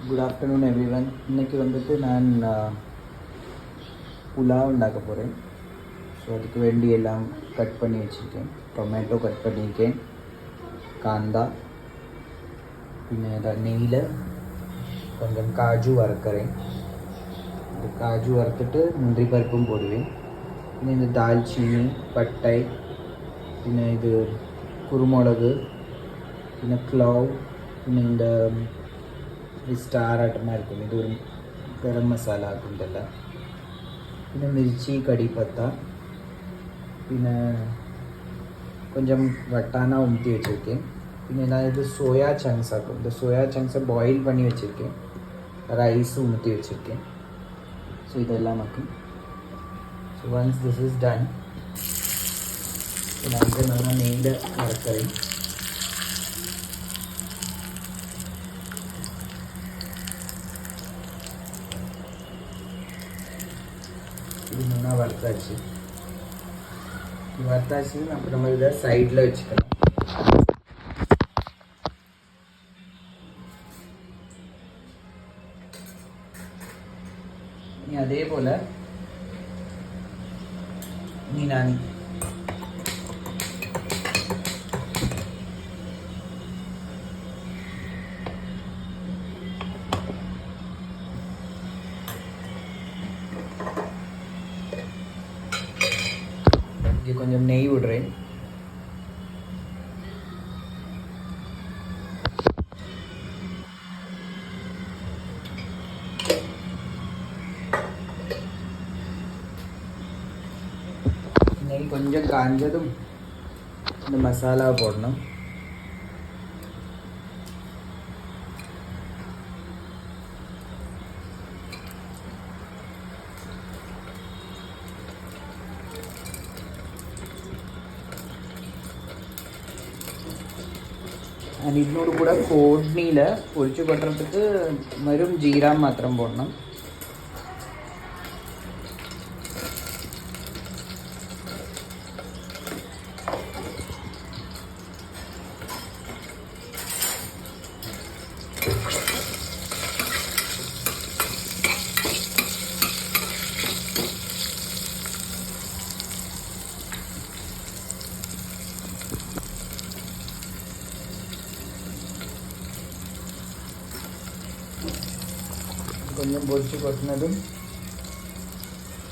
Good afternoon everyone. இன்றைக்கி வந்துட்டு நான் புலாவ் உண்டாக்க போகிறேன். ஸோ அதுக்கு வேண்டி எல்லாம் கட் பண்ணி வச்சுருக்கேன். டொமேட்டோ கட் பண்ணியிருக்கேன், காந்தா, പിന്നെ நெய்யில் கொஞ்சம் காஜு வறுக்கிறேன். இந்த காஜு வறுத்துட்டு முந்திரி பருப்பும் போடுவேன். പിന്നെ இந்த தால்ச்சீனி, பட்டை, പിന്നെ இது குருமிளகு, പിന്നെ ക്ലോവ്, പിന്നെ இந்த സ്റ്റാർ ആട്ടமாக இருக்கும், ഇത് ഒരു ഗരം മസാല ആക്കുന്നില്ല. പിന്നെ മിർച്ചി, കടിപ്പത്ത, പിന്നെ கொஞ்சம் வட்டானா உமுத்தி வச்சுருக்கேன். പിന്നെ நான் சோயா சங்க்ஸ் ஆக்கும். இந்த சோயா சங்க்ஸை பாயில் பண்ணி வச்சுருக்கேன். ரைஸ் உமுத்தி வச்சுருக்கேன். ஸோ இதெல்லாம் ஆக்கும். So once this is done, நான் இதை நல்லா நெய்யில் வறுக்கிறேன். இது நல்லா வறுத்தாச்சு. அப்புறம் நம்ம இதை சைடில் வச்சுக்கலாம். அதே போல் நான் இங்கே கொஞ்சம் நெய் விடுறேன். நெய் கொஞ்சம் காஞ்சதும் இந்த மசாலாவை போடணும். ഇതിനോട് കൂടെ കോഡ്നിയിൽ ഒഴിച്ചു കൊട്ടുறதுக்கு വെറും ജീര മാത്രം പോടണം. கொஞ்சம் பொரிச்சு கொட்டினதும்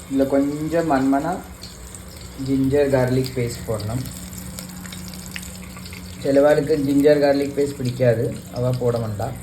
இதில் கொஞ்சம் மண்மனா ஜிஞ்சர் கார்லிக் பேஸ்ட் போடணும். சிலவாளுக்கு ஜிஞ்சர் கார்லிக் பேஸ்ட் பிடிக்காது, அவள் போட வேண்டாம்.